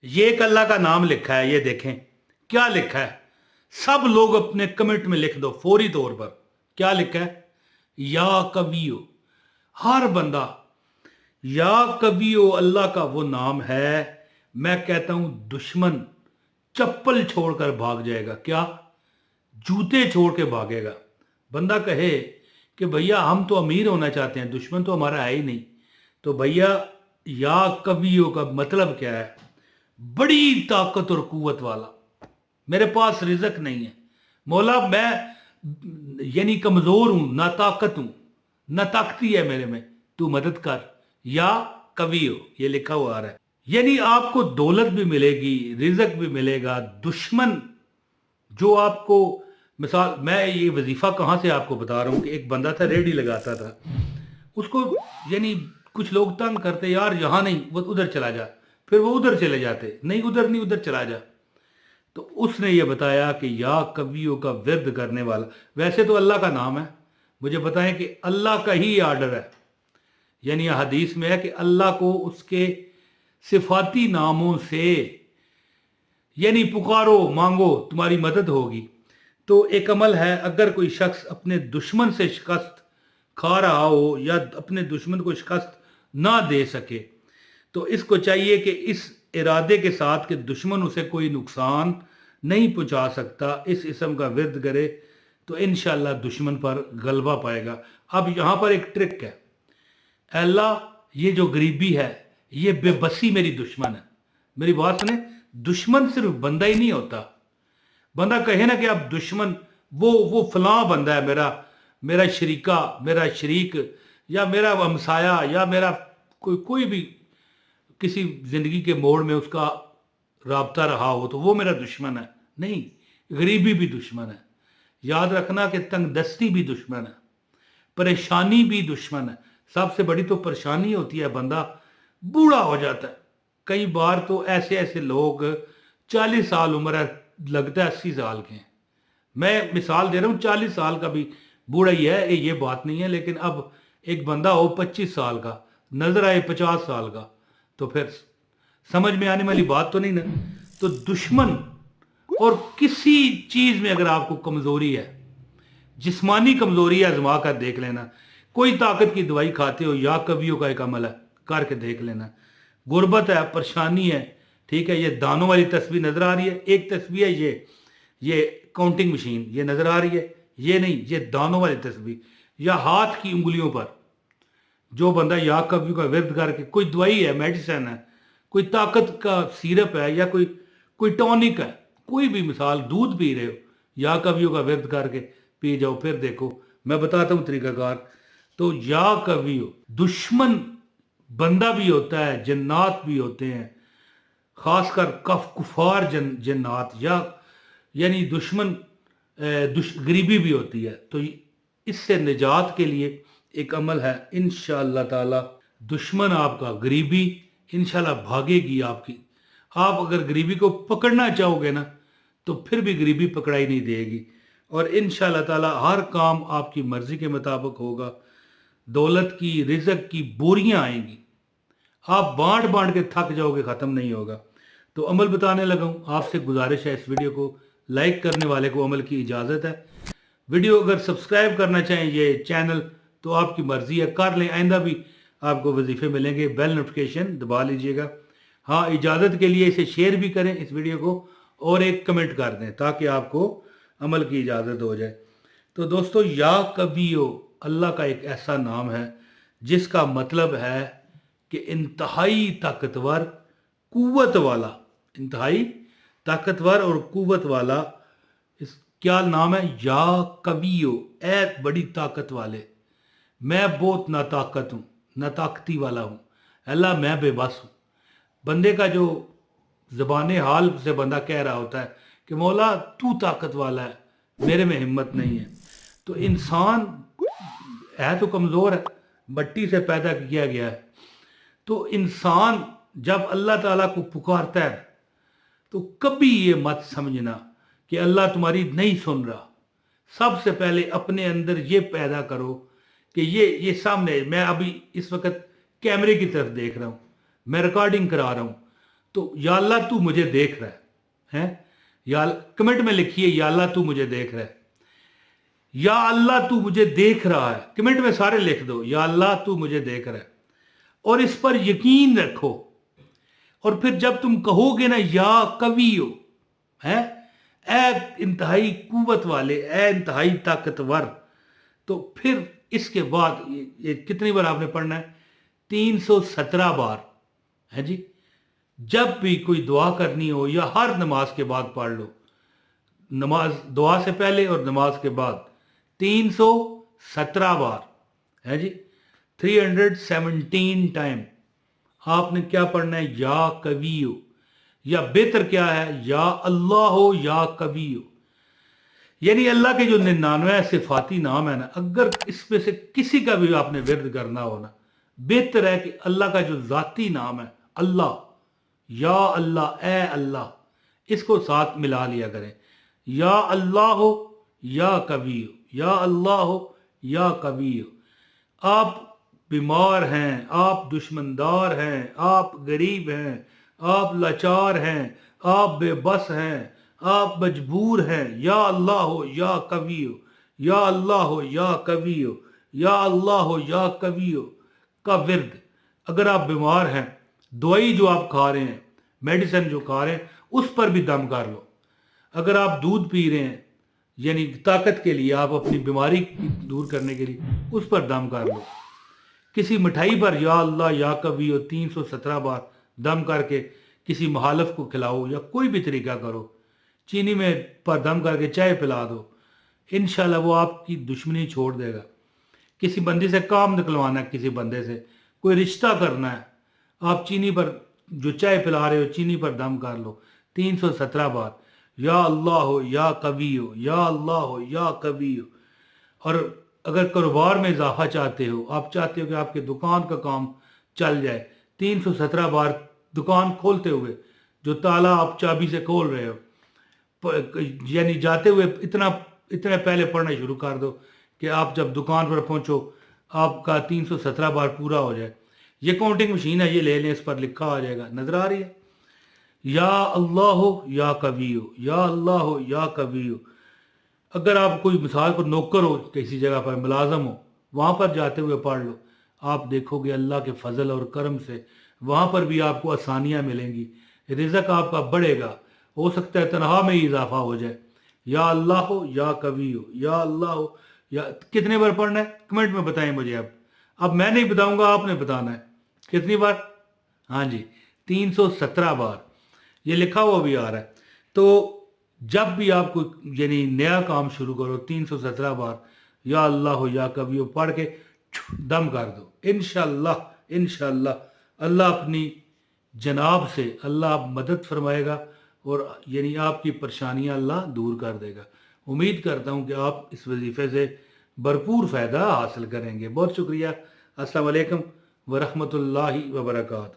ये एक अल्लाह का नाम लिखा है, ये देखें क्या लिखा है। सब लोग अपने कमेंट में लिख दो फौरी तौर पर, क्या लिखा है? या कवियो। हर बंदा, या कवियो अल्लाह का वो नाम है। मैं कहता हूं दुश्मन चप्पल छोड़कर भाग जाएगा। क्या? जूते छोड़ के भागेगा। बंदा कहे कि भैया हम तो अमीर होना चाहते हैं, दुश्मन तो हमारा है ही नहीं। तो भैया या कवियों का मतलब क्या है? बड़ी ताकत और कुव्वत वाला। मेरे पास रिजक नहीं है मौला, मैं यानी कमजोर हूं, ना ताकत हूं, ना ताकती है मेरे में, तू मदद कर। या कवियो ये लिखा हुआ आ रहा है। यानी आपको दौलत भी मिलेगी, रिजक भी मिलेगा। दुश्मन जो आपको, मिसाल मैं ये वजीफा कहाँ से आपको बता रहा हूँ कि एक बंदा था रेडी लगाता था, उसको यानी कुछ लोग तंग करते, यार यहाँ नहीं वो उधर चला जा, फिर वो उधर चले जाते, नहीं उधर नहीं उधर चला जा। तो उसने ये बताया कि या कवियों का विरद करने वाला, वैसे तो अल्लाह का नाम है, मुझे बताएं कि अल्लाह का ही आर्डर है। यानी हदीस में है कि अल्लाह को उसके सिफाती नामों से यानी पुकारो, मांगो, तुम्हारी मदद होगी। तो एक अमल है, अगर कोई शख्स अपने दुश्मन से शिकस्त खा रहा हो या अपने दुश्मन को शिकस्त ना दे सके, तो इसको चाहिए कि इस इरादे के साथ कि दुश्मन उसे कोई नुकसान नहीं पहुंचा सकता, इस इसम का विरद करे तो इंशाअल्लाह दुश्मन पर गलबा पाएगा। अब यहां पर एक ट्रिक है। अल्लाह ये जो गरीबी है, ये बेबसी मेरी दुश्मन है। मेरी बात सुने, दुश्मन सिर्फ बंदा ही नहीं होता। बंदा कहे ना कि अब दुश्मन वो फलां बंदा है, मेरा मेरा शरीका, मेरा शरीक, या मेरा हमसाया, या मेरा कोई भी किसी जिंदगी के मोड़ में उसका राबता रहा हो तो वो मेरा दुश्मन है। नहीं, गरीबी भी दुश्मन है। याद रखना कि तंगदस्ती भी दुश्मन है, परेशानी भी दुश्मन है। सबसे बड़ी तो परेशानी होती है बंदा बूढ़ा हो जाता है। कई बार तो ऐसे ऐसे लोग 40 साल उम्र है, लगता है 80 साल के हैं। मैं मिसाल दे रहा हूँ, 40 साल का भी बूढ़ा ही है, ये बात नहीं है। लेकिन अब एक बंदा हो 25 साल का, नजर आए 50 साल का, तो फिर समझ में आने वाली बात तो नहीं ना। तो दुश्मन, और किसी चीज में अगर आपको कमजोरी है, जिस्मानी कमजोरी है, आजमा कर देख लेना। कोई ताकत की दवाई खाते हो, या कवियों का एक अमल है, करके देख लेना। गुर्बत है, परेशानी है, ठीक है, ये दानों वाली तस्वीर नजर आ रही है, एक तस्वीर है ये काउंटिंग मशीन ये नजर आ रही है, ये नहीं, ये दानों वाली तस्वीर। या हाथ की उंगलियों पर जो बंदा या कवियों का विरद करके, कोई दवाई है, मेडिसिन है, कोई ताकत का सिरप है, या कोई टॉनिक है, कोई भी, मिसाल दूध पी रहे हो, या कवियों का विरद करके पी जाओ, फिर देखो मैं बताता हूं तरीकाकार। तो या कवियों, दुश्मन बंदा भी होता है, जन्नात भी होते हैं, खासकर कुफार जन्नात, या यानी दुश्मन गरीबी भी होती है। तो इससे निजात के लिए एक अमल है, इंशाअल्लाह ताला दुश्मन आपका गरीबी इंशाल्लाह भागेगी आपकी। आप अगर गरीबी को पकड़ना चाहोगे ना, तो फिर भी गरीबी पकड़ाई नहीं देगी, और इंशाल्लाह ताला हर काम आपकी मर्जी के मुताबिक होगा। दौलत की, रिजक की बोरियां आएंगी, आप बांट बांट के थक जाओगे, खत्म नहीं होगा। तो अमल बताने लगा हूं, आपसे गुजारिश है इस वीडियो को लाइक करने वाले को अमल की इजाज़त है। वीडियो अगर सब्सक्राइब करना चाहें ये चैनल, तो आपकी मर्जी है, कर लें। आइंदा भी आपको वजीफे मिलेंगे, बेल नोटिफिकेशन दबा लीजिएगा। हाँ, इजाज़त के लिए इसे शेयर भी करें इस वीडियो को, और एक कमेंट कर दें ताकि आपको अमल की इजाज़त हो जाए। तो दोस्तों, या कवियो अल्लाह का एक ऐसा नाम है जिसका मतलब है कि इंतहाई ताकतवर, कुव्वत वाला, इंतहाई ताकतवर और कुव्वत वाला। इस क्या नाम है? या कवियो, ए बड़ी ताकत वाले, मैं बहुत नाताकत हूँ, नाताकती वाला हूँ। अल्लाह मैं बेबस हूँ। बंदे का जो ज़बान हाल से बंदा कह रहा होता है कि मौला तू ताकत वाला है, मेरे में हिम्मत नहीं है। तो इंसान है तो कमज़ोर है, मिट्टी से पैदा किया गया है। तो इंसान जब अल्लाह ताला को पुकारता है, तो कभी ये मत समझना कि अल्लाह तुम्हारी नहीं सुन रहा। सबसे पहले अपने अंदर ये पैदा करो कि ये सामने, मैं अभी इस वक्त कैमरे की तरफ देख रहा हूँ, मैं रिकॉर्डिंग करा रहा हूँ, تو یا اللہ تو مجھے دیکھ رہا ہے، یا کمنٹ میں لکھیے یا اللہ تو مجھے دیکھ رہا ہے، یا اللہ تو مجھے دیکھ رہا ہے، کمنٹ میں سارے لکھ دو یا اللہ تو مجھے دیکھ رہا ہے، اور اس پر یقین رکھو، اور پھر جب تم کہو گے نا یا قویو، ہے اے انتہائی قوت والے، اے انتہائی طاقتور، تو پھر اس کے بعد یہ کتنی بار آپ نے پڑھنا ہے؟ 317 بار ہے جی۔ جب بھی کوئی دعا کرنی ہو یا ہر نماز کے بعد پڑھ لو، نماز دعا سے پہلے اور نماز کے بعد 317 بار ہے جی، 317 ٹائم آپ نے کیا پڑھنا ہے؟ یا قویو، یا بہتر کیا ہے؟ یا اللہ ہو یا قویو، یعنی اللہ کے جو 99 صفاتی نام ہے نا، اگر اس میں سے کسی کا بھی آپ نے ورد کرنا ہو نا، بہتر ہے کہ اللہ کا جو ذاتی نام ہے اللہ، یا اللہ، اے اللہ، اس کو ساتھ ملا لیا کریں، یا اللہ ہو یا قویو، یا اللہ ہو یا قویو۔ آپ بیمار ہیں، آپ دشمندار ہیں، آپ غریب ہیں، آپ لاچار ہیں، آپ بے بس ہیں، آپ مجبور ہیں، یا اللہ ہو یا قویو، یا اللہ ہو یا قویو، یا اللہ ہو یا قویو کا ورد۔ اگر آپ بیمار ہیں، دوائی جو آپ کھا رہے ہیں، میڈیسن جو کھا رہے ہیں، اس پر بھی دم کر لو۔ اگر آپ دودھ پی رہے ہیں، یعنی طاقت کے لیے، آپ اپنی بیماری دور کرنے کے لیے، اس پر دم کر لو۔ کسی مٹھائی پر یا اللہ یا قویو 317 بار دم کر کے کسی مخالف کو کھلاؤ، یا کوئی بھی طریقہ کرو، چینی میں پر دم کر کے چائے پلا دو، انشاءاللہ وہ آپ کی دشمنی چھوڑ دے گا۔ کسی بندے سے کام نکلوانا ہے، کسی بندے سے کوئی رشتہ کرنا ہے، آپ چینی پر جو چائے پلا رہے ہو، چینی پر دم کر لو 317 بار، یا اللہ ہو یا قویو، یا اللہ ہو یا قویو۔ اور اگر کاروبار میں اضافہ چاہتے ہو، آپ چاہتے ہو کہ آپ کے دکان کا کام چل جائے، 317 بار دکان کھولتے ہوئے جو تالا آپ چابی سے کھول رہے ہو، یعنی جاتے ہوئے اتنا پہلے پڑھنا شروع کر دو کہ آپ جب دکان پر پہنچو آپ کا 317 بار پورا ہو جائے۔ یہ کاؤنٹنگ مشین ہے، یہ لے لیں، اس پر لکھا آ جائے گا، نظر آ رہی ہے؟ یا اللہ ہو یا قویو، یا اللہ ہو یا قویو۔ اگر آپ کوئی مثال کو نوکر ہو، کسی جگہ پر ملازم ہو، وہاں پر جاتے ہوئے پڑھ لو، آپ دیکھو گے اللہ کے فضل اور کرم سے وہاں پر بھی آپ کو آسانیاں ملیں گی، رزق آپ کا بڑھے گا، ہو سکتا ہے تنخواہ میں ہی اضافہ ہو جائے۔ یا اللہ ہو یا قویو، یا اللہ ہو یا، کتنے بار پڑھنا ہے کمنٹ میں بتائیں مجھے۔ اب میں نہیں بتاؤں گا، آپ نے بتانا ہے کتنی بار۔ ہاں جی، 317 بار، یہ لکھا ہوا بھی آ رہا ہے۔ تو جب بھی آپ کو یعنی نیا کام شروع کرو، 317 بار یا اللہ ہو یا قویو پڑھ کے دم کر دو، انشاءاللہ انشاءاللہ اللہ اپنی جناب سے اللہ مدد فرمائے گا، اور یعنی آپ کی پریشانیاں اللہ دور کر دے گا۔ امید کرتا ہوں کہ آپ اس وظیفے سے بھرپور فائدہ حاصل کریں گے۔ بہت شکریہ۔ السلام علیکم ورحمۃ اللہ وبرکاتہ۔